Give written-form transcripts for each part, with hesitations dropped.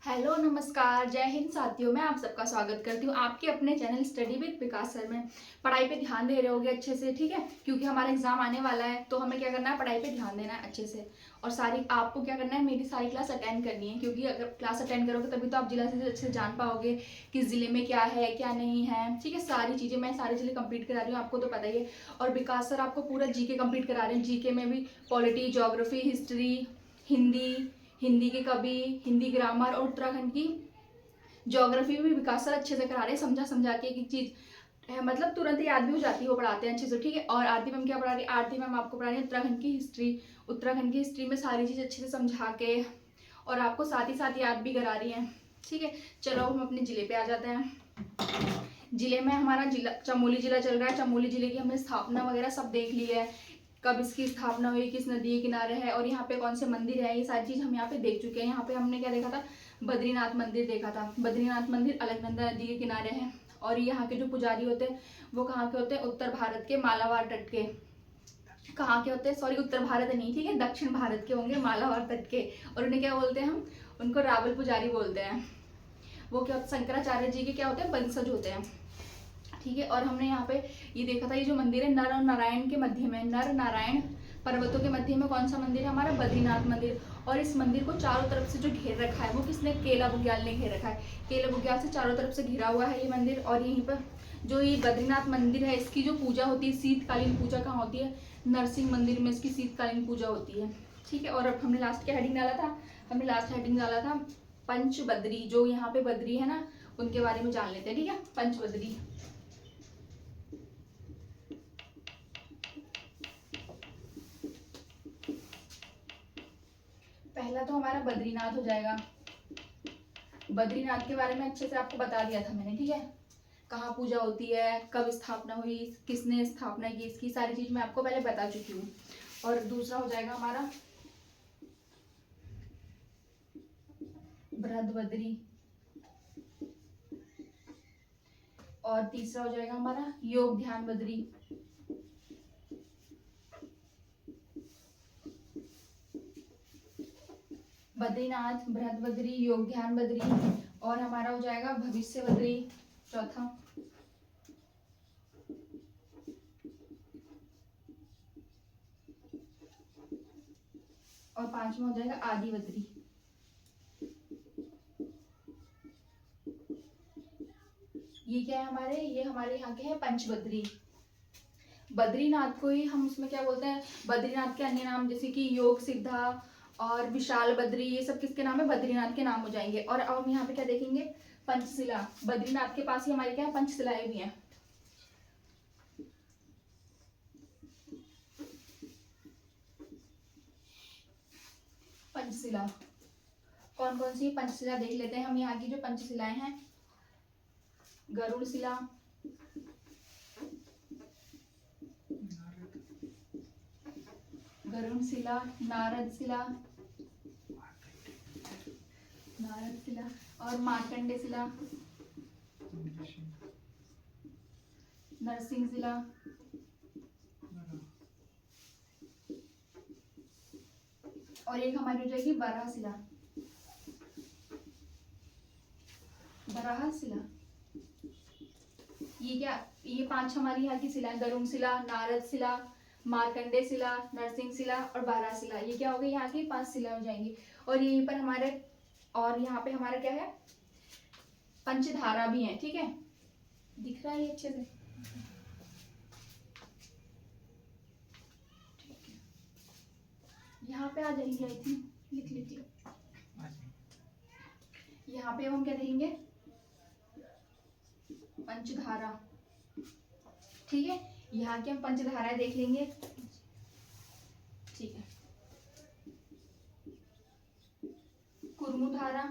Hello नमस्कार जय हिंद साथियों। मैं आप सबका स्वागत करती हूँ आपके अपने channel study with Vikas sir में। पढ़ाई पे ध्यान दे रहे होगे अच्छे से, ठीक है, क्योंकि हमारा एग्जाम आने वाला है तो हमें क्या करना है, पढ़ाई पे ध्यान देना है अच्छे से। और सारी आपको क्या करना है, मेरी सारी क्लास अटेंड करनी है, क्योंकि अगर क्लास अटेंड करोगे तभी तो आप जिला से अच्छे से जान पाओगे किस जिले में क्या है क्या नहीं है, ठीक है। सारी चीज़ें मैं सारी चीज़ें कंप्लीट करा रही हूँ, आपको तो पता ही है। और विकास सर आपको पूरा जीके कंप्लीट करा रहे हैं। जीके में भी polity, geography, history, Hindi, Hindi की कवि, हिंदी ग्रामर और उत्तराखंड की ज्योग्राफी में भी विकास सर अच्छे से करा रहे हैं, समझा समझा के एक एक चीज मतलब तुरंत याद भी हो जाती है, वो पढ़ाते हैं अच्छे से, ठीक है। और आरती मैम क्या पढ़ा रही है, आरती मैम आपको पढ़ा रही है उत्तराखंड की हिस्ट्री। उत्तराखंड की हिस्ट्री में सारी चीज़ अच्छे से समझा के और आपको साथ ही साथ याद भी करा रही हैं, ठीक है। चलो हम अपने जिले पे आ जाते हैं। जिले में हमारा जिला चमोली जिला चल रहा है। चमोली जिले की हमने स्थापना वगैरह सब देख ली है, कब इसकी स्थापना हुई, किस नदी के किनारे है और यहाँ पे कौन से मंदिर है, ये सारी चीज़ हम यहाँ पे देख चुके हैं। यहाँ पे हमने क्या देखा था, बद्रीनाथ मंदिर देखा था। बद्रीनाथ मंदिर अलकनंदा नदी के किनारे है। और यहाँ के जो पुजारी होते हैं वो कहाँ के होते हैं, उत्तर भारत के मालाबार तट के। कहाँ के होते हैं, सॉरी उत्तर भारत नहीं, ठीक है, दक्षिण भारत के होंगे, मालाबार तट के। और उन्हें क्या बोलते हैं, हम उनको रावल पुजारी बोलते हैं। वो क्या होता है, शंकराचार्य जी के क्या होते हैं, वंशज होते हैं, ठीक है। और हमने यहाँ पे ये देखा था, ये जो मंदिर है नर और नारायण के मध्य में, नर नारायण पर्वतों के मध्य में कौन सा मंदिर है, हमारा बद्रीनाथ मंदिर। और इस मंदिर को चारों तरफ से जो घेर रखा है वो किसने, केला बुग्याल ने घेर रखा है। केला बुग्याल से चारों तरफ से घिरा हुआ है ये मंदिर। और यहीं पर जो ये बद्रीनाथ मंदिर है, इसकी जो पूजा होती है, शीतकालीन पूजा कहाँ होती है, नरसिंह मंदिर में इसकी शीतकालीन पूजा होती है, ठीक है। और अब हमने लास्ट क्या हेडिंग डाला था, हमने लास्ट हेडिंग डाला था पंच बद्री, जो यहाँ पे बद्री है ना, उनके बारे में जान लेते हैं, ठीक है। पंच बद्री, पहला तो हमारा बद्रीनाथ हो जाएगा। बद्रीनाथ के बारे में अच्छे से आपको बता दिया था मैंने, ठीक है। कहाँ पूजा होती है, कब स्थापना हुई, किसने स्थापना की, इसकी सारी चीज मैं आपको पहले बता चुकी हूँ। और दूसरा हो जाएगा हमारा बृहद बद्री। और तीसरा हो जाएगा हमारा योग ध्यान बद्री। बद्रीनाथ, बृहद बद्री, योग ध्यान बद्री। और हमारा हो जाएगा भविष्य बद्री, चौथा। और पांचवा हो जाएगा आदि बद्री। ये क्या है हमारे, ये हमारे यहाँ के हैं पंचबद्री। बद्रीनाथ को ही हम उसमें क्या बोलते हैं, बद्रीनाथ के अन्य नाम जैसे कि योग सिद्धा और विशाल बद्री, ये सब किसके नाम है, बद्रीनाथ के नाम हो जाएंगे। और अब हम यहाँ पे क्या देखेंगे, पंचशिला। बद्रीनाथ के पास ही हमारे क्या है, पंचशिलाएं भी हैं। पंचशिला कौन कौन सी पंचशिला देख लेते हैं हम। यहाँ की जो पंचशिलाएं हैं, गरुड़ शिला, गरुड़ शिला, नारद शिला, नारद शिला और मार्कंडे शिला, नरसिंह शिला, और एक हमारी हो जाएगी बराह शिला। बराह शिला, ये क्या, ये पांच हमारी यहाँ की शिला, गरुड़ शिला, नारद शिला, मार्कंडे शिला, नरसिंह शिला और बारह शिला। ये क्या हो गई, यहाँ की पांच शिला हो जाएंगी। और यहीं पर हमारे, और यहाँ पे हमारा क्या है, पंचधारा भी है, ठीक है। दिख रहा है ये अच्छे से, यहाँ पे आ जाएंगे, आई थिंक लिख लीजिए। यहाँ पे हम क्या देखेंगे, पंचधारा, ठीक है। यहाँ की हम पंचधाराएं देख लेंगे, ठीक है। कुर्मु धारा,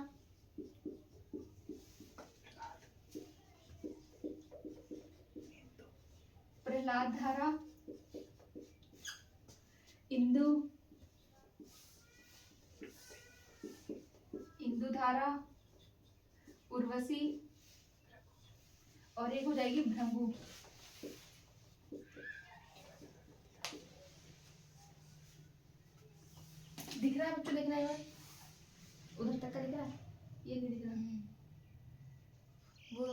प्रहलाद धारा, इंदु, इंदु धारा, उर्वशी, और एक हो जाएगी भृंगु। दिख रहा है बच्चों, दिख रहा है, उधर तक का दिख रहा है। ये नहीं दिख रहा वो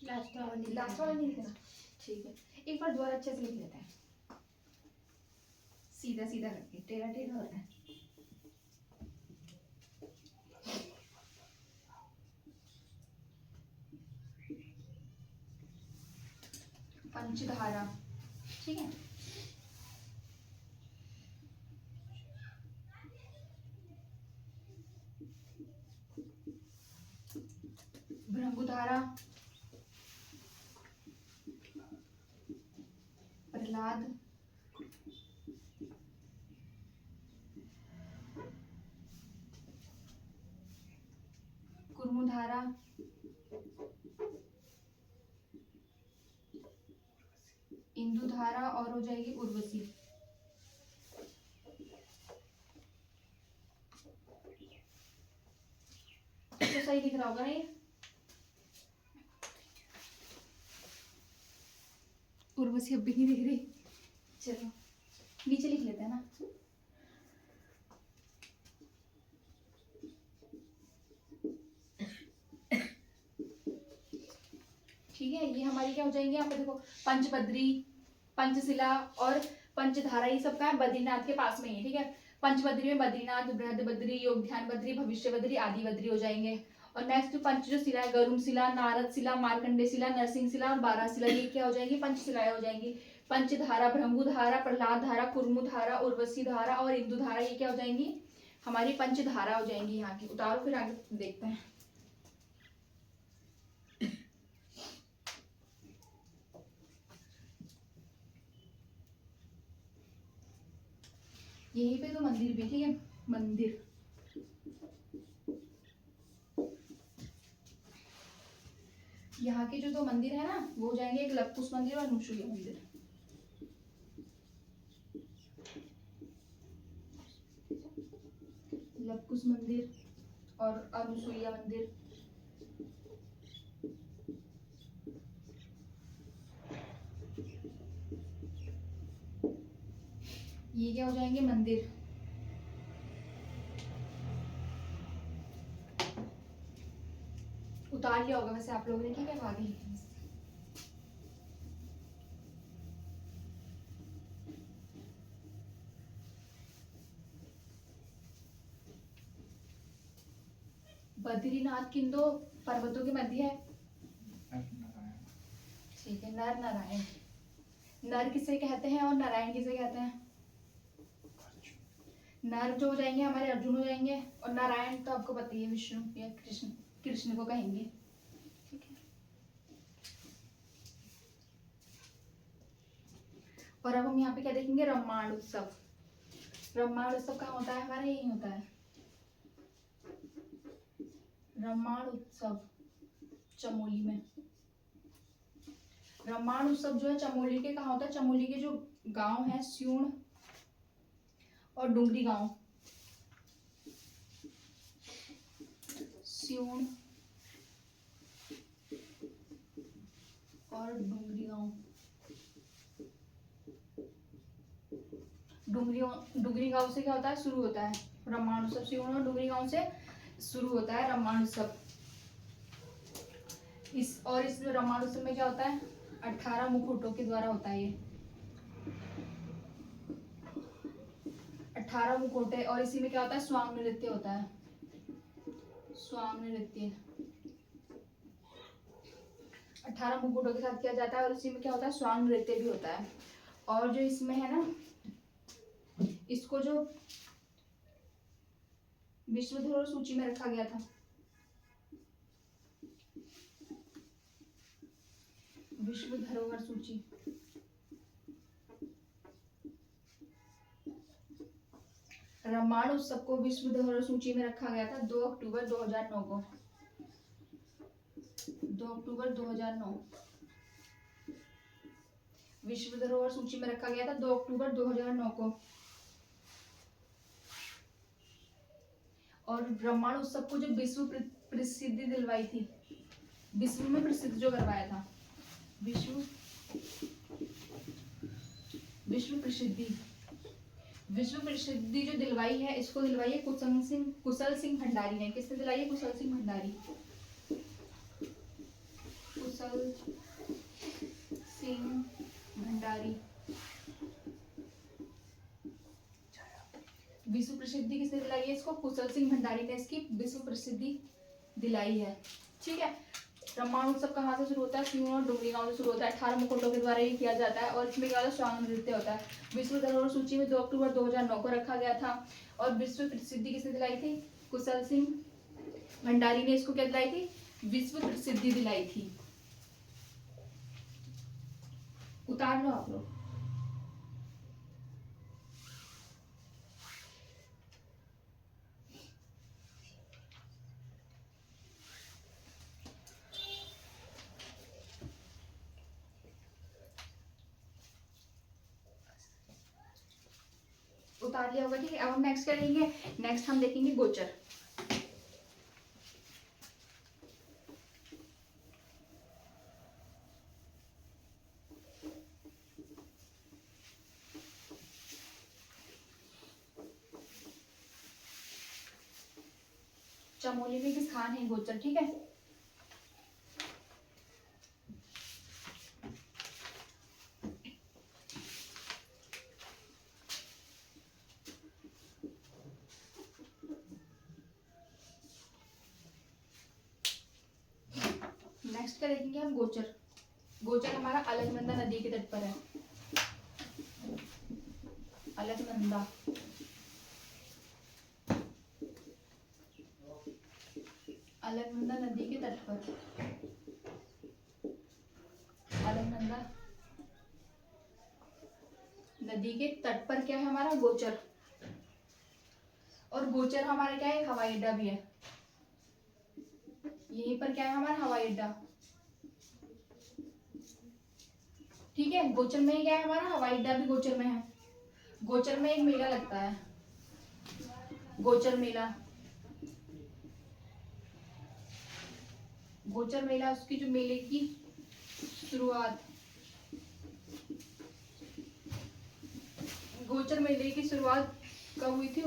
लास्ट वाला लास्ट वाला नहीं दिख रहा। ठीक है, एक बार दोबारा अच्छे से लिख लेते हैं, सीधा सीधा करके, टेढ़ा टेढ़ा होता है। पंचधारा, ठीक है। भृंगुधारा, प्रहलाद, कुर्मुधारा, इंदुधारा और हो जाएगी उर्वशी। तो सही दिख रहा होगा ना ये? उर्वशी अब भी नहीं दिख रही। चलो नीचे लिख लेते हैं ना। ठीक है, ये हमारी क्या हो जाएंगे, यहाँ पे देखो पंचबद्री, पंचशिला और पंचधारा, ये सब का है बद्रीनाथ के पास में ही, ठीक है। पंचबद्री में बद्रीनाथ, बृहद बद्री, योगध्यान बद्री, भविष्य बद्री, आदि बद्री हो जाएंगे। और नेक्स्ट पंच जो शिला है, गरुण शिला, नारद शिला, मार्कंडे शिला, नरसिंह शिला और बारह शिला, ये क्या हो जाएंगी, पंचशिलाएं हो जाएंगी। पंचधारा, भृंगुधारा, प्रहलाद धारा, कुर्मुधारा, उर्वशी धारा और इंदुधारा, ये क्या हो जाएंगी, हमारी पंचधारा हो जाएंगी यहाँ की। उतारो फिर आगे देखते हैं। यहीं पे तो मंदिर भी, ठीक है, मंदिर। यहाँ के जो दो मंदिर है ना, वो हो जाएंगे, एक लवकुश मंदिर और अनुसुईया मंदिर। लवकुश मंदिर और अनुसुईया मंदिर। ये क्या हो जाएंगे, मंदिर। उतार लिया होगा वैसे आप लोगों ने, ठीक है, आगे लिखेंगे। बद्रीनाथ किन दो पर्वतों के मध्य है? ठीक है, नर नारायण। नर किसे कहते हैं और नारायण किसे कहते हैं? नर जो हो जाएंगे हमारे अर्जुन हो जाएंगे, और नारायण तो आपको पता ही है, विष्णु या कृष्ण, कृष्ण को कहेंगे, ठीक है। और अब हम यहाँ पे क्या देखेंगे, ब्रह्मांड उत्सव। ब्रह्मांड उत्सव कहाँ होता है हमारा, यही होता है, ब्रह्मांड उत्सव चमोली में। ब्रह्मांड उत्सव जो है चमोली के कहाँ होता है, चमोली के जो गांव है, स्यूण और डुंगरी गांव, स्यूण और डुंगरी गांव। डुंगरी गांव से क्या होता है, शुरू होता है ब्रह्मांड उत्सव। स्यूण और डुंगरी गांव से शुरू होता है ब्रह्मांड उत्सव। इस ब्रह्मांड उत्सव में क्या होता है, 18 मुकुटों के द्वारा होता है ये, 18 मुकुटे। और इसी में क्या होता है, स्वांग नृत्य होता है, स्वांग नृत्य 18 मुकुटों के साथ किया जाता है। और इसी में क्या होता है, स्वांग नृत्य भी होता है। और जो इसमें है ना, इसको जो विश्व धरोहर सूची में रखा गया था, विश्व धरोहर सूची, ब्रह्मांड उत्सव को विश्व धरोहर सूची में रखा गया था 2 अक्टूबर 2009 को, 2 अक्टूबर 2009 विश्व धरोहर सूची में रखा गया था 2 अक्टूबर 2009 को। और ब्रह्मांड उत्सव को जो विश्व प्रसिद्धि दिलवाई थी, विश्व में प्रसिद्ध जो करवाया था, विश्व प्रसिद्धि विश्व प्रसिद्धि जो दिलवाई है, इसको दिलवाई है कुशल सिंह भंडारी ने। किसने दिलाई है? कुशल सिंह भंडारी। कुशल सिंह भंडारी। विश्व प्रसिद्धि किसने दिलाई है? इसको कुशल सिंह भंडारी ने इसकी विश्व प्रसिद्धि दिलाई है। ठीक है। ब्रह्मांड उत्सव कहाँ से शुरू होता है? सीहोर और डुमरी गांव से शुरू होता है। 18 मुकुटों के द्वारा ये किया जाता है और इसमें क्या होता है? स्वांग नृत्य होता है। विश्व धरोहर सूची में 2 अक्टूबर 2009 को रखा गया था। और विश्व प्रसिद्धि किसने दिलाई थी? कुशल सिंह भंडारी ने इसको क्या दिलाई थी? विश्व प्रसिद्धि दिलाई थी। उतार लो आप लोग। उतार लिया होगा। ठीक है। अब हम नेक्स्ट करेंगे। नेक्स्ट हम देखेंगे गोचर। चमोली में किस खान है गोचर। ठीक है। नेक्स्ट का देखेंगे हम गोचर। गोचर हमारा अलकनंदा नदी के तट पर है। अलकनंदा। अलकनंदा नदी के तट पर। अलकनंदा नदी के तट पर क्या है हमारा? गोचर। और गोचर हमारा क्या है? हवाई अड्डा भी है। यहीं पर क्या है हमारा? हवाई अड्डा। ठीक है। गोचर में क्या है हमारा? हवाई अड्डा भी गोचर में है। गोचर में एक मेला लगता है, गोचर मेला। गोचर मेला, उसकी जो मेले की शुरुआत, गोचर मेले की शुरुआत कब हुई थी?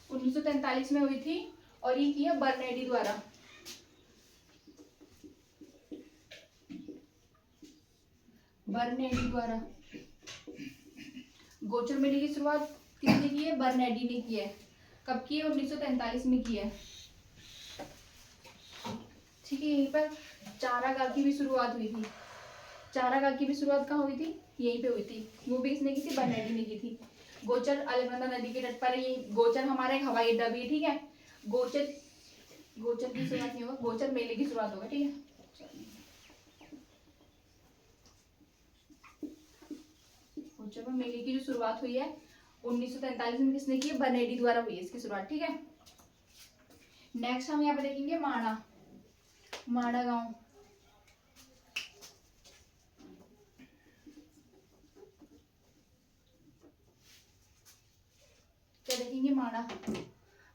1943 में हुई थी। और ये किया बर्नैडी द्वारा। बर्नैडी द्वारा। गोचर मेले की शुरुआत किसने की है? बर्नैडी ने की है। कब की है? 1943 में की है। ठीक है। यहीं पर चारागाह की भी शुरुआत हुई थी। चारागाह की भी शुरुआत कहाँ हुई थी? यहीं पे हुई थी। वो भी किसने की थी? बर्नैडी ने की थी। गोचर अलकनंदा नदी के तट पर। ये गोचर हमारा एक हवाई अड्डा भी है। ठीक है। गोचर की शुरुआत नहीं होगा, गोचर मेले की शुरुआत होगा। ठीक है। गोचर में मेले की जो शुरुआत हुई है 1943 में किसने की है? बर्नैडी द्वारा हुई है इसकी शुरुआत। ठीक है। नेक्स्ट हम यहाँ पे देखेंगे माणा। माणा गांव। क्या देखेंगे? माणा।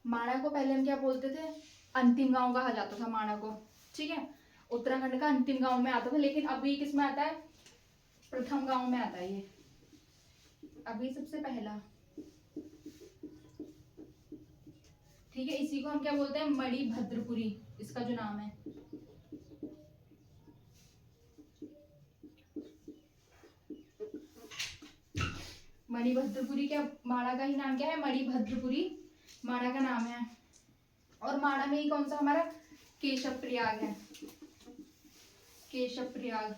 माणा को पहले हम क्या बोलते थे? अंतिम गांव कहा जाता था माणा को। ठीक है। उत्तराखंड का अंतिम गांव में आता था, लेकिन अभी किस में आता है? प्रथम गांव में आता है ये। अभी सबसे पहला। ठीक है। इसी को हम क्या बोलते हैं? मणिभद्रपुरी, इसका जो नाम है। मणिभद्रपुरी। क्या माणा का ही नाम क्या है? मणिभद्रपुरी माणा का नाम है। और माणा में ही कौन सा हमारा? केशव प्रयाग है। केशव प्रयाग।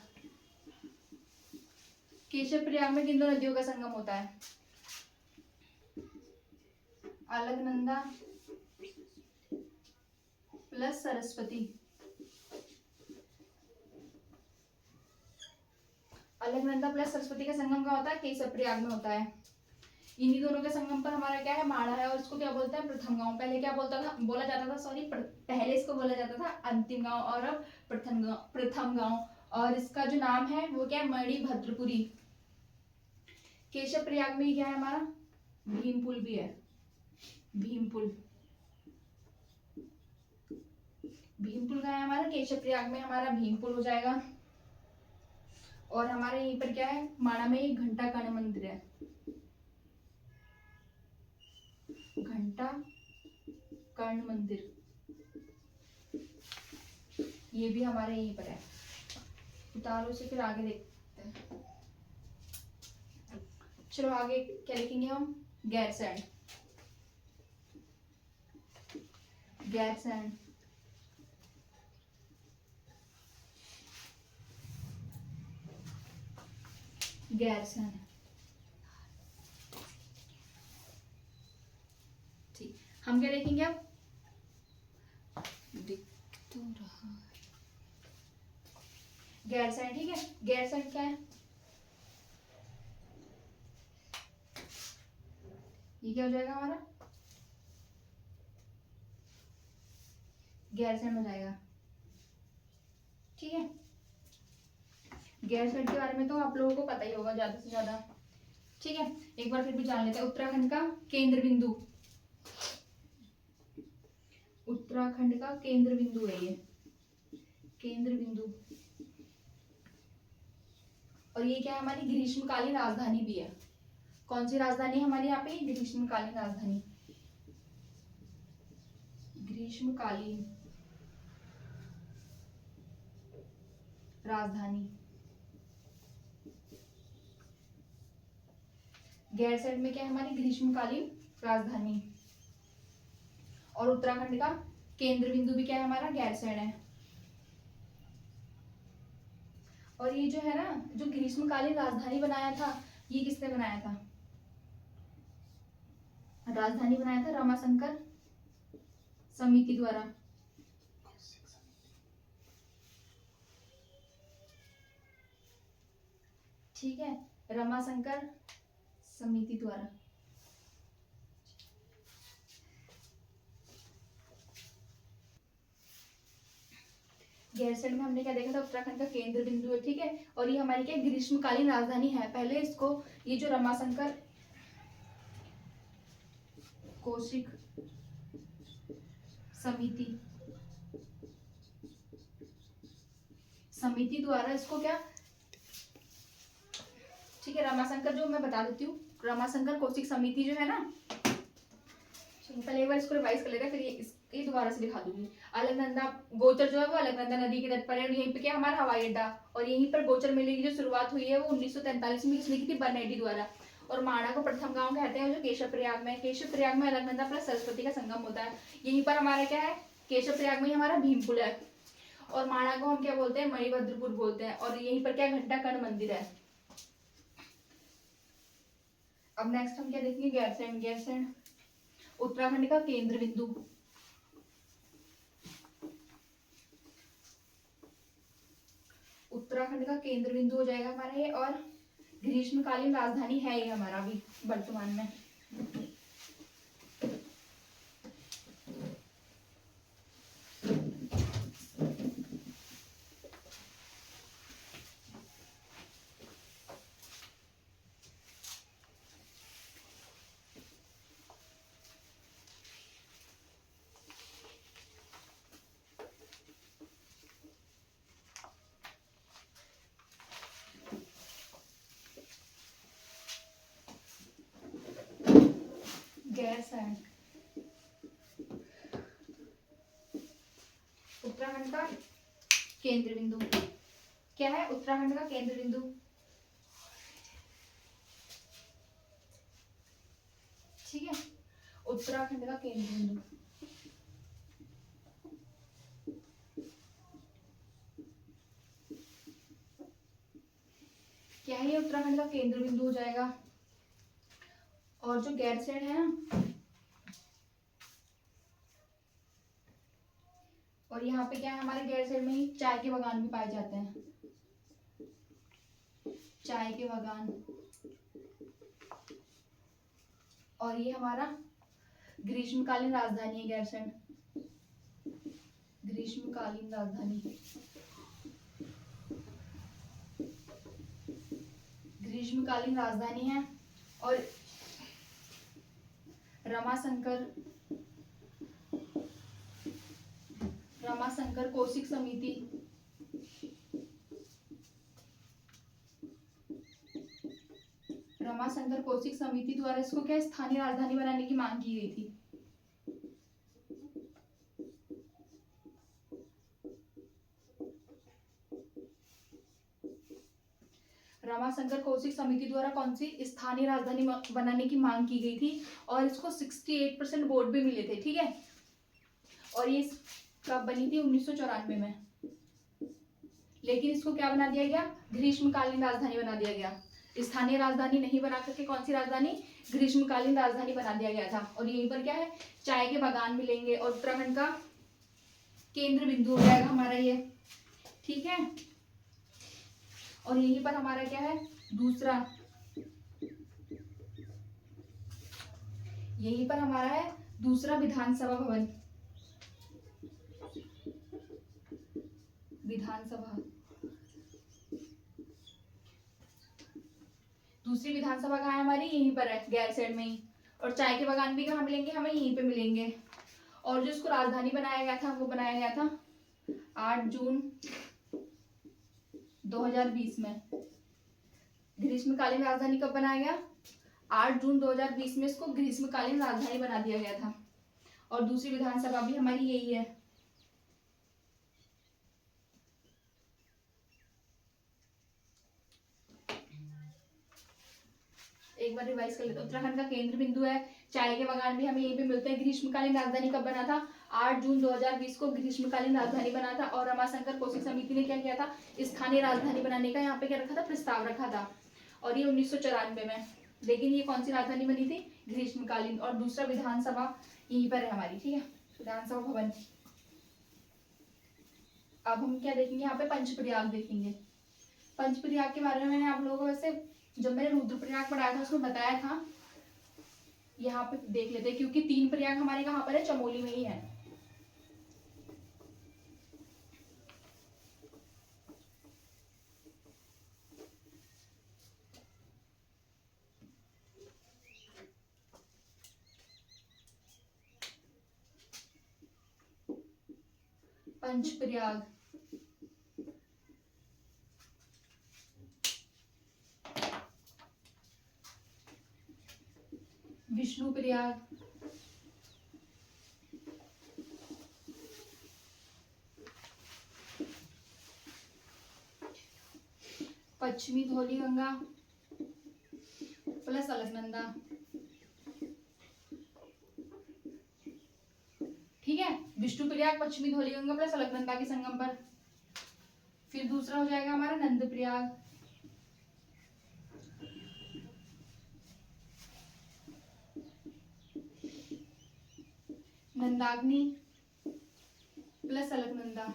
केशव प्रयाग में किन दो नदियों का संगम होता है? अलकनंदा प्लस सरस्वती। अलकनंदा प्लस सरस्वती का संगम कहाँ होता है? केशव प्रयाग में होता है। इन्हीं दोनों के संगम पर हमारा क्या है? माणा है। और इसको क्या बोलते हैं? प्रथम गांव। पहले क्या बोला जाता था, सॉरी, पहले इसको बोला जाता था अंतिम गांव, और अब प्रथम गांव। और इसका जो नाम है वो क्या है? मणिभद्रपुरी। केशव प्रयाग में क्या है हमारा? भीमपुल भी है। भीमपुल। भीमपुल का है हमारा? केशव प्रयाग में हमारा भीमपुल हो जाएगा। और हमारे यहीं पर क्या है? माणा में एक घंटा कर्ण मंदिर है। घंटा कर्ण मंदिर, ये भी हमारे यहीं पर है। उतारो से फिर आगे देखते हैं। चलो आगे क्या लिखेंगे हम, गैरसैंण। गैरसैंण, गैरसैंण, ठीक। हम क्या देखेंगे अब, दिख तो रहा है गैरसैंण, ठीक है। गैरसैंण क्या है, ये क्या हो जाएगा हमारा, गैरसैंण हो जाएगा, ठीक है। गैरसैंण के बारे में तो आप लोगों को पता ही होगा ज्यादा से ज्यादा, ठीक है। एक बार फिर भी जान लेते हैं। उत्तराखंड का केंद्र बिंदु, उत्तराखंड का केंद्र बिंदु है ये, केंद्र बिंदु। और ये क्या है, हमारी ग्रीष्मकालीन राजधानी भी है। कौन सी राजधानी है हमारी यहाँ पे, ग्रीष्मकालीन राजधानी, ग्रीष्मकालीन राजधानी। गैरसैंण में क्या है, हमारी ग्रीष्मकालीन राजधानी। और उत्तराखंड का केंद्र बिंदु भी क्या है हमारा, गैरसैंण है। और ये जो है ना, जो ग्रीष्मकालीन राजधानी बनाया था, ये किसने बनाया था, राजधानी बनाया था रमाशंकर समिति द्वारा, ठीक है, रमाशंकर समिति द्वारा। गैरसैंण में हमने क्या देखा था, उत्तराखंड का केंद्र बिंदु है, ठीक है। और ये हमारी क्या ग्रीष्मकालीन राजधानी है। पहले इसको, ये जो रमाशंकर कौशिक समिति समिति द्वारा इसको क्या, ठीक है, रमाशंकर, जो मैं बता देती हूँ, रमाशंकर कौशिक समिति जो है ना, पहले एक बार इसको रिवाइज कर लेते हैं, फिर ये दोबारा से दिखा दूंगी। अलकनंदा गोचर जो है वो अलकनंदा नदी के तट पर है, और यहीं पे क्या हमारा हवाई अड्डा, और यहीं पर गोचर मेले की जो शुरुआत हुई है वो 1943 में किसने की थी, बर्नैडी द्वारा। और माणा को प्रथम गांव कहते हैं जो केशव प्रयाग में, केशव प्रयाग में अलकनंदा प्लस सरस्वती का संगम होता है। यहीं पर हमारा क्या है, केशव प्रयाग में हमारा भीमपुल है, और माणा को हम क्या बोलते हैं, मणिभद्रपुर बोलते हैं। और यहीं पर क्या घंटा कर्ण मंदिर है। अब नेक्स्ट हम क्या देखेंगे, गैरसैंण। गैरसैंण उत्तराखंड का केंद्र बिंदु, उत्तराखंड का केंद्र बिंदु हो जाएगा हमारा ये। और ग्रीष्मकालीन राजधानी है ये हमारा अभी वर्तमान में। गैरसैंण उत्तराखंड का केंद्र बिंदु क्या है, उत्तराखंड का केंद्र बिंदु, ठीक है, उत्तराखंड का केंद्र बिंदु। क्या है, ये उत्तराखंड का केंद्र बिंदु हो जाएगा। और जो गैरसैंण है ना, और यहाँ पे क्या है, हमारे गैरसैंण में ही चाय के बागान भी पाए जाते हैं, चाय के बागान। और ये हमारा ग्रीष्मकालीन राजधानी है गैरसैंण, ग्रीष्मकालीन राजधानी, ग्रीष्मकालीन राजधानी है। और रमाशंकर कौशिक समिति रमाशंकर कौशिक समिति द्वारा इसको क्या स्थानीय राजधानी बनाने की मांग की गई थी? रमाशंकर कौशिक समिति द्वारा कौन सी स्थानीय राजधानी बनाने की मांग की गई थी और इसको 68% वोट भी मिले थे, ठीक है। और ये कब बनी थी? 1994 में। लेकिन इसको क्या बना दिया गया? ग्रीष्मकालीन राजधानी बना दिया गया। स्थानीय राजधानी नहीं बना करके कौन सी राजधानी? ग्रीष्मकालीन राजधानी बना दिया गया था। और यहीं पर क्या है? चाय के बागान मिलेंगे और उत्तराखंड का केंद्र बिंदु हो जाएगा हमारा ये, ठीक है। और यहीं पर हमारा क्या है? दूसरा, यहीं पर हमारा है दूसरा विधानसभा भवन, विधानसभा। दूसरी विधानसभा कहाँ है हमारी? यहीं पर है, गैरसैंण में ही। और चाय के बागान भी कहाँ मिलेंगे? हमें यहीं पे मिलेंगे। और जो इसको राजधानी बनाया गया था वो बनाया गया था 8 जून 2020 में। ग्रीष्मकालीन राजधानी कब बनाया गया? 8 जून 2020 में इसको ग्रीष्मकालीन राजधानी बना दिया गया था। और दूसरी विधानसभा भी हमारी यही है। एक बार रिवाइज कर लेते हैं। उत्तराखंड का केंद्र बिंदु है, चाय के बागान भी हमें यहीं पे मिलते हैं। ग्रीष्मकालीन राजधानी कब बना था? 8 जून 2020 को ग्रीष्मकालीन राजधानी बना था। और रमाशंकर कौशिक समिति ने क्या किया था? स्थानीय राजधानी बनाने का यहाँ पे क्या रखा था? प्रस्ताव रखा था। और ये 1994 में। लेकिन ये कौन सी राजधानी बनी थी? ग्रीष्मकालीन। और दूसरा विधानसभा यहीं पर है हमारी, ठीक है, विधानसभा भवन। अब हम क्या देखेंगे यहाँ पे? पंचप्रयाग देखेंगे। पंचप्रयाग के बारे में मैंने आप लोगों को वैसे जब मैंने रुद्रप्रयाग पढ़ाया था उसमें बताया था। यहाँ पे देख लेते हैं, क्योंकि 3 प्रयाग हमारे कहाँ पर है? चमोली में ही है। पंचप्रयाग, विष्णुप्रयाग, पश्चिमी धौली गंगा प्लस अलकनंदा, ठीक है। विष्णुप्रयाग, पश्चिमी धौली गंगा प्लस अलकनंदा के संगम पर। फिर दूसरा हो जाएगा हमारा नंदप्रयाग, नंदाग्नि प्लस अलकनंदा।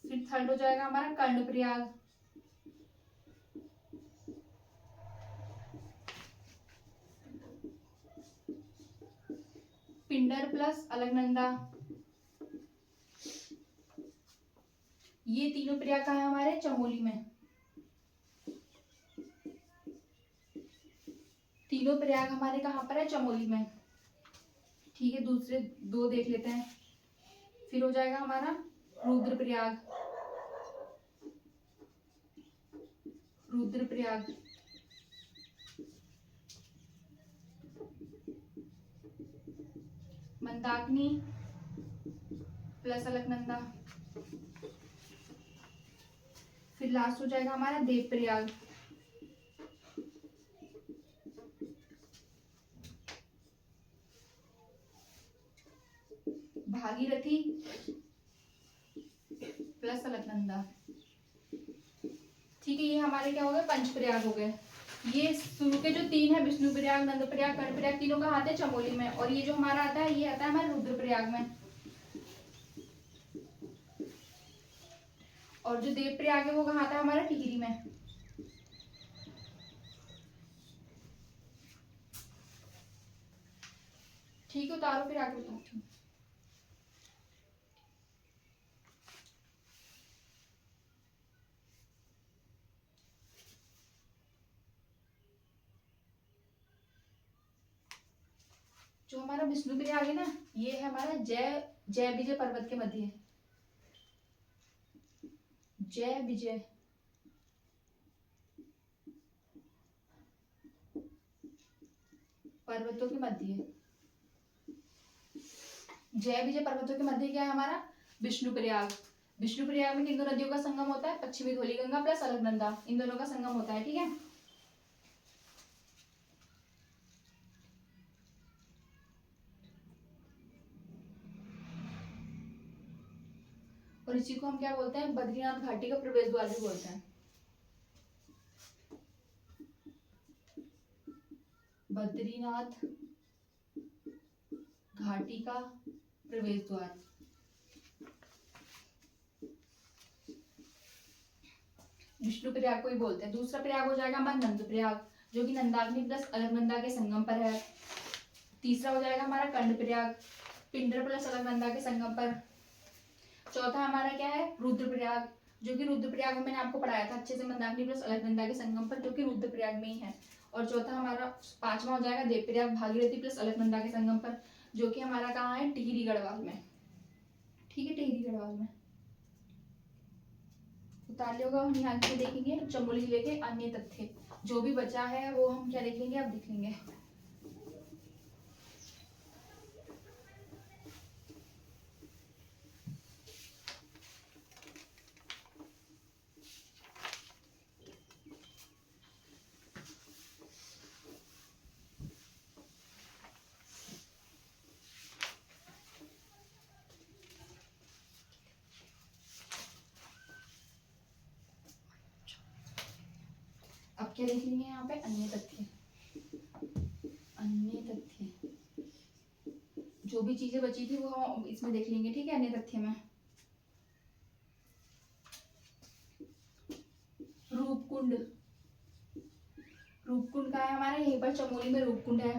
फिर थर्ड हो जाएगा हमारा कर्णप्रयाग, पिंडर प्लस अलकनंदा। ये तीनों प्रयाग कहाँ है हमारे? चमोली में। तीनों प्रयाग हमारे कहाँ पर है? चमोली में, ठीक है। दूसरे 2 देख लेते हैं। फिर हो जाएगा हमारा रुद्रप्रयाग, रुद्रप्रयाग, मंदाकिनी प्लस अलकनंदा। फिर लास्ट हो जाएगा हमारा देवप्रयाग, भागीरथी प्लस अलकनंदा, ठीक है। ये हमारे क्या हो गए? पंचप्रयाग हो गए। ये शुरू के जो 3 है, विष्णुप्रयाग, नंदप्रयाग, कर्णप्रयाग, तीनों कहाँ आते हैं? चमोली में। और ये जो हमारा आता है, ये आता है हमारे रुद्रप्रयाग में। और जो देवप्रयाग है वो कहाँ आता है? हमारा टिहरी में। ठीक है, उतारो फिर आगे बताती हूँ। जो हमारा विष्णुप्रयाग है ना, ये है हमारा जय विजय पर्वत के मध्य। जय विजय, पर्वतों के मध्य, जय विजय पर्वतों के मध्य क्या है हमारा? विष्णुप्रयाग। विष्णुप्रयाग में किन दो नदियों का संगम होता है? पश्चिमी धौलीगंगा प्लस अलकनंदा, इन दोनों का संगम होता है, ठीक है। और इसी को हम क्या बोलते हैं? बद्रीनाथ घाटी का प्रवेश द्वार भी बोलते हैं। बद्रीनाथ घाटी का प्रवेश द्वार। विष्णु प्रयाग को ही बोलते हैं। दूसरा प्रयाग हो जाएगा हमारा नंद प्रयाग, जो कि नंदाग्नि प्लस अलकनंदा के संगम पर है। तीसरा हो जाएगा हमारा कंड प्रयाग, पिंडर प्लस अलकनंदा के संगम पर। चौथा हमारा क्या है? रुद्रप्रयाग, जो कि रुद्रप्रयाग में मैंने आपको पढ़ाया था अच्छे से, मंदाकिनी प्लस अलकनंदा के संगम पर, जो कि रुद्रप्रयाग में ही है। और चौथा हमारा पांचवा हो जाएगा देवप्रयाग, भागीरथी प्लस अलकनंदा के संगम पर, जो कि हमारा कहाँ है? टिहरी गढ़वाल में, ठीक है, टिहरी गढ़वाल में। उतार लिया होगा, हम यहाँ से देखेंगे चमोली जिले के अन्य तथ्य। जो भी बचा है वो हम क्या देखेंगे? अब देखेंगे। अब क्या देख लेंगे यहाँ पे? अन्य तथ्य। अन्य तथ्य, जो भी चीजें बची थी वो हम इसमें देख लेंगे, ठीक है, अन्य तथ्य में। रूपकुंड, रूपकुंड का है हमारा यहीं पर चमोली में रूपकुंड है,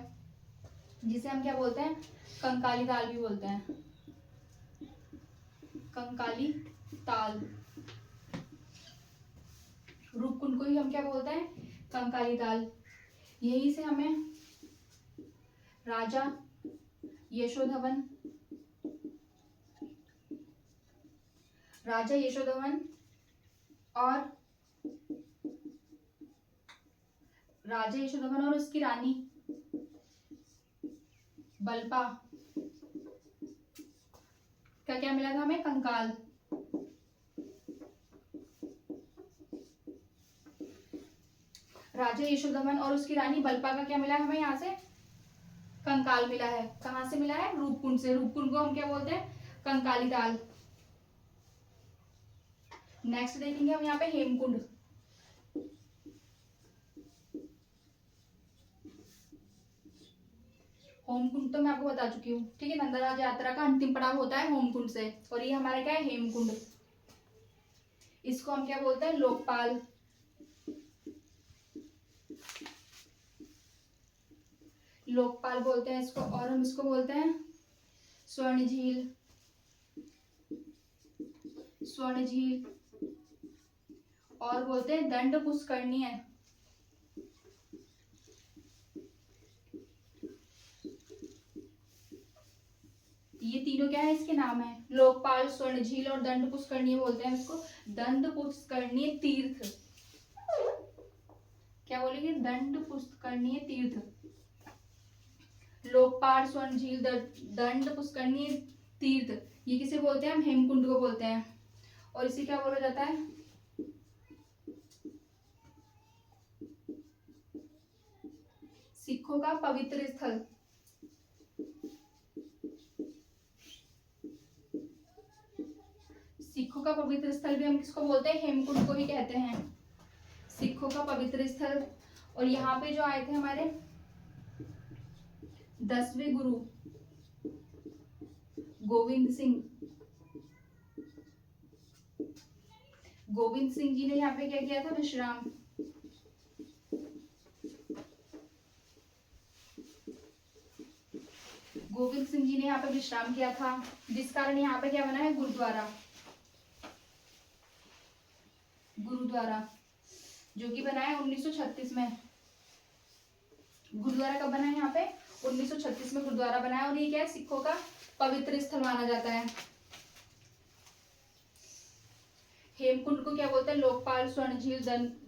जिसे हम क्या बोलते हैं? कंकाली ताल भी बोलते हैं, कंकाली ताल। रूपकुंड को ही हम क्या बोलते हैं? कंकाली ताल। यहीं से हमें राजा यशोधवन, राजा यशोधवन और उसकी रानी बलपा का क्या मिला था हमें? कंकाल। राजा यशोधवन और उसकी रानी बलपा का क्या मिला है हमें? यहाँ से कंकाल मिला है। कहाँ से मिला है? रूपकुंड से। रूपकुंड को हम क्या बोलते हैं? कंकाली ताल। नेक्स्ट देखेंगे हम यहाँ पे हेमकुंड। होमकुंड तो मैं आपको बता चुकी हूँ, ठीक है, नंदराज यात्रा का अंतिम पड़ाव होता है होमकुंड से, और ये हमारा क्या है? हेमकुंड। इसको हम क्या बोलते हैं? लोकपाल। लोकपाल बोलते हैं इसको, और हम इसको बोलते हैं स्वर्ण झील। स्वर्ण झील, और बोलते हैं दंड पुष्करणी। ये तीनों क्या है? इसके नाम है, लोकपाल, स्वर्ण झील और दंड पुष्करणी बोलते हैं इसको। दंड पुष्करणी तीर्थ, क्या बोलेंगे? दंड पुष्करणी तीर्थ। लोकपाल, स्वर्ण झील, दंड पुष्करणी तीर्थ, ये किसे बोलते हैं? हम हेमकुंड को बोलते हैं। और इसे क्या बोला जाता है? सिखों का पवित्र स्थल। सिखों का पवित्र स्थल भी हम किसको बोलते हैं? हेमकुंड को ही कहते हैं, सिखों का पवित्र स्थल। और यहाँ पे जो आए थे हमारे 10वें गुरु गोविंद सिंह, गोविंद सिंह जी ने यहाँ पे क्या किया था? विश्राम। गोविंद सिंह जी ने यहाँ पे विश्राम किया था, जिस कारण यहाँ पे क्या बना है? गुरुद्वारा। गुरुद्वारा जो कि बना है 1936 में। गुरुद्वारा कब बना है? यहाँ पे 1936 में गुरुद्वारा बना है, और ये क्या है? सिखों का पवित्र स्थल माना जाता है। हेमकुंड को क्या बोलते हैं? लोकपाल, स्वर्ण झील,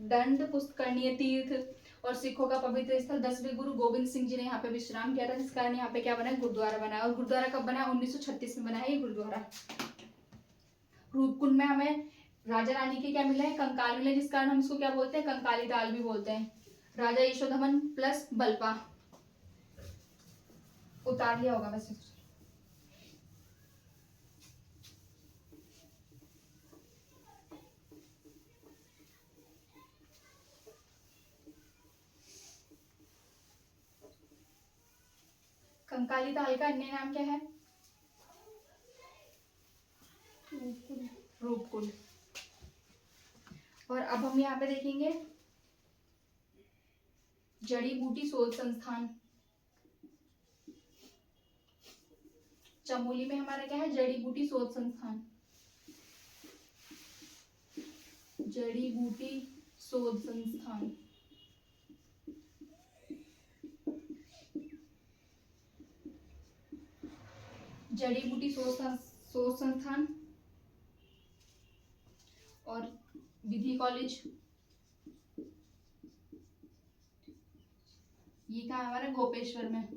दंड पुष्करणीय तीर्थ और सिखों का पवित्र स्थल। 10वें गुरु गोविंद सिंह जी ने यहाँ पे विश्राम किया था, जिस कारण यहाँ पे क्या बना है? गुरुद्वारा बना है। और गुरुद्वारा कब बना है? 1936 में बना है ये गुरुद्वारा। रूपकुंड में हमें राजा रानी के क्या मिले हैं? कंकाल मिले, जिस कारण हम इसको क्या बोलते हैं? कंकाली दाल भी बोलते हैं। राजा यशोधमन प्लस बलपा, उतार लिया होगा वैसे। कंकाली दाल का अन्य नाम क्या है? रूपकुंड। और अब हम यहाँ पे देखेंगे जड़ी बूटी शोध संस्थान। चमोली में हमारा क्या है? जड़ी बूटी शोध संस्थान। जड़ी बूटी शोध संस्थान। जड़ी बूटी शोध संस्थान और विधि कॉलेज, ये कहाँ है हमारा? गोपेश्वर में।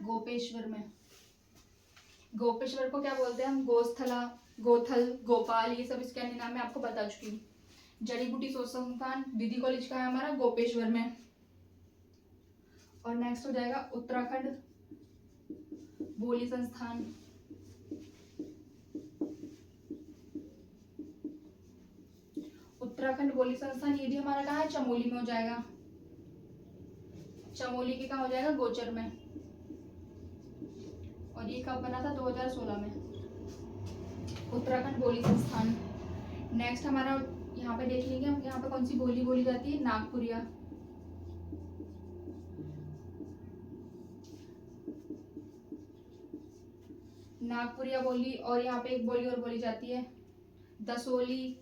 गोपेश्वर में। गोपेश्वर को क्या बोलते हैं हम? गोस्थला, गोथल, गोपाल, ये सब इसके अन्य नाम मैं आपको बता चुकी हूँ। जड़ी बूटी शोध संस्थान, विधि कॉलेज कहाँ है हमारा? गोपेश्वर में। और नेक्स्ट हो जाएगा उत्तराखंड बोली संस्थान। उत्तराखंड बोली संस्थान, ये भी हमारा कहाँ है? चमोली में हो जाएगा। चमोली के कहाँ हो जाएगा? गोचर में। और ये कब बना था? 2016 में। उत्तराखंड बोली संस्थान। नेक्स्ट हमारा यहाँ पे देख लेंगे हम, यहाँ पे कौन सी बोली बोली जाती है? नागपुरिया। नागपुरिया बोली। और यहाँ पे एक बोली और बोली जाती है, दसोली।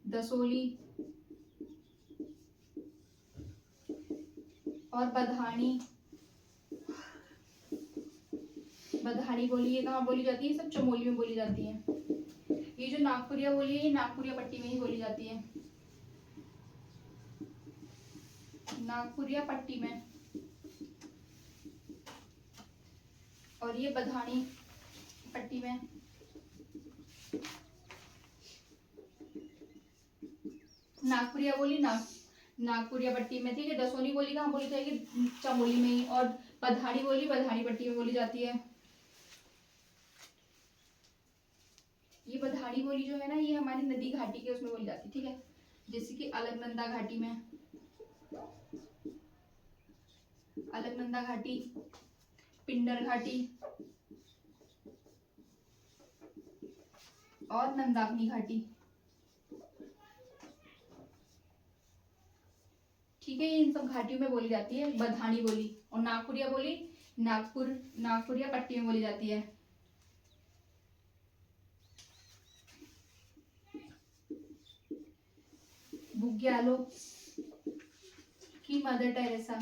दसोली और बधानी। बधानी बोली, ये कहाँ बोली जाती है? सब चमोली में बोली जाती है। ये जो नागपुरिया बोली है, ये नागपुरिया पट्टी में ही बोली जाती है। नागपुरिया पट्टी में। और ये बधानी पट्टी में। नागपुरिया बोली नागपुरिया पट्टी में, ठीक है। दसोली बोली कहाँ बोली जाएगी? चमोली में ही। और बधानी बोली बधानी पट्टी में बोली जाती है। ये बधानी बोली जो है ना, ये हमारी नदी घाटी के उसमें बोली जाती है, ठीक है। जैसे कि अलकनंदा घाटी में, अलकनंदा घाटी, पिंडर घाटी और नंदाग्नि घाटी, ठीक है। ये इन सब घाटियों में बोली जाती है बधानी बोली। और नागपुरिया बोली नागपुरिया पट्टी में बोली जाती है। बुग्यालों की मदर टेरेसा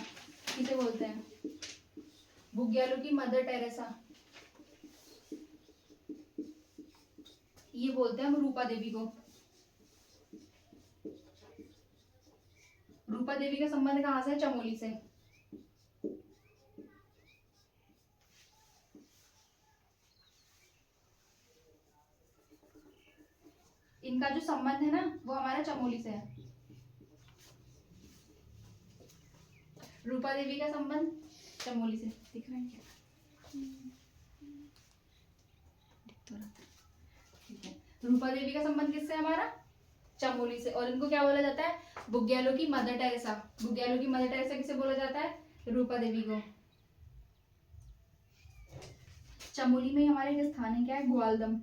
किसे बोलते हैं? बुग्यालों की मदर टेरेसा, ये बोलते हैं हम रूपा देवी को। रूपा देवी का संबंध कहाँ से है? चमोली से। इनका जो संबंध है ना, वो हमारा चमोली से है। रूपा देवी का संबंध चमोली से, दिख रहा है क्या? ठीक है। रूपा देवी का संबंध किससे है हमारा? चमोली से। और इनको क्या बोला जाता है? बुग्यालों की मदर टेरेसा। बुग्यालों की मदर टेरेसा किसे बोला जाता है? रूपा देवी को। चमोली में हमारे एक स्थान है, क्या है? ग्वालदम।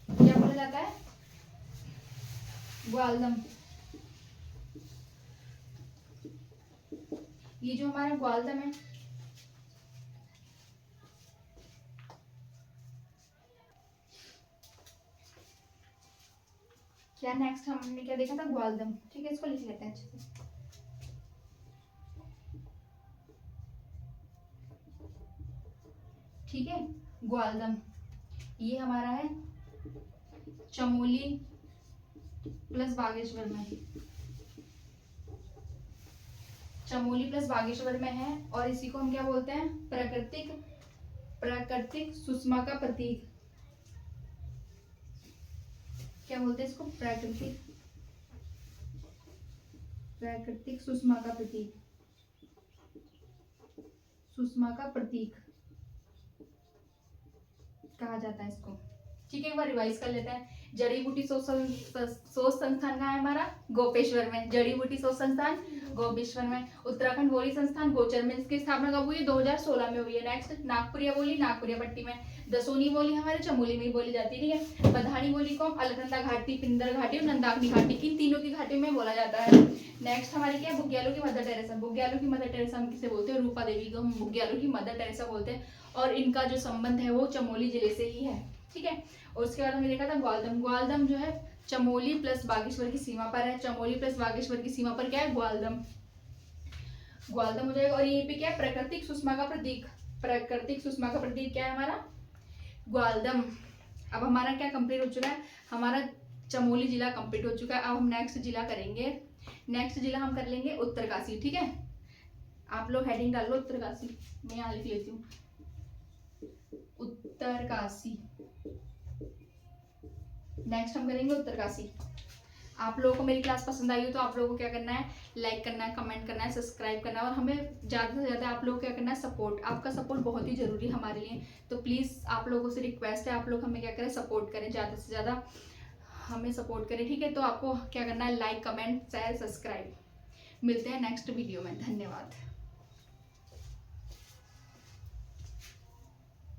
क्या बोला जाता है? ग्वालदम। ये जो हमारा ग्वालदम है, क्या नेक्स्ट हमने क्या देखा था? ग्वालदम, ठीक है। इसको लिख लेते हैं अच्छे से। ठीक है। ग्वालदम ये हमारा है चमोली प्लस बागेश्वर में, चमोली प्लस बागेश्वर में है। और इसी को हम क्या बोलते हैं, प्राकृतिक सुषमा का प्रतीक। क्या बोलते हैं इसको, प्राकृतिक सुषमा का प्रतीक, सुषमा का प्रतीक कहा जाता है इसको। ठीक है, एक बार रिवाइज कर लेते हैं। जड़ी बूटी शोध संस्थान कहाँ है हमारा, गोपेश्वर में। जड़ी बूटी शोध संस्थान गोपेश्वर में। उत्तराखंड बोली संस्थान गोचर में, इसकी स्थापना कब हुई है, 2016 में हुई है। नेक्स्ट नागपुरिया बोली नागपुरिया पट्टी में। दसोनी बोली हमारे चमोली में ही बोली जाती है। ठीक है। बधानी बोली को अलकनंदा घाटी, पिंदर घाटी और नंदाग्नि घाटी, इन तीनों की घाटी में बोला जाता है। नेक्स्ट हमारी क्या है, बुग्यालों की मदर टेरेसा। बुग्यालों की मदर टेरेसा हम किसे बोलते हैं, रूपा देवी को हम बुग्यालों की मदर टेरेसा बोलते हैं। और इनका जो संबंध है वो चमोली जिले से ही है। ठीक है। और उसके बाद हमने देखा था ग्वालदम। ग्वालदम जो है चमोली प्लस बागेश्वर की सीमा पर है। चमोली प्लस बागेश्वर की सीमा पर क्या है, ग्वालदम। ग्वालदम हो जाएगा। और ये पे क्या है, प्राकृतिक सुषमा का प्रतीक। प्राकृतिक सुषमा का प्रतीक क्या है हमारा, ग्वालदम। अब हमारा क्या कंप्लीट हो चुका है, हमारा चमोली जिला कंप्लीट हो चुका है। अब हम नेक्स्ट जिला करेंगे। नेक्स्ट जिला हम कर लेंगे उत्तरकाशी। ठीक है, आप लोग हेडिंग डाल लो उत्तरकाशी, मैं यहाँ लिख लेती हूँ उत्तरकाशी। नेक्स्ट हम करेंगे उत्तरकाशी। आप लोगों को मेरी क्लास पसंद आई हो तो आप लोगों को क्या करना है, लाइक करना है, कमेंट करना है, सब्सक्राइब करना है। और हमें ज़्यादा से ज़्यादा आप लोगों को क्या करना है, सपोर्ट। आपका सपोर्ट बहुत ही ज़रूरी है हमारे लिए। तो प्लीज़ आप लोगों से रिक्वेस्ट है, आप लोग हमें क्या करें, सपोर्ट करें, ज़्यादा से ज़्यादा हमें सपोर्ट करें। ठीक है, तो आपको क्या करना है, लाइक कमेंट शेयर सब्सक्राइब। मिलते हैं नेक्स्ट वीडियो में, धन्यवाद।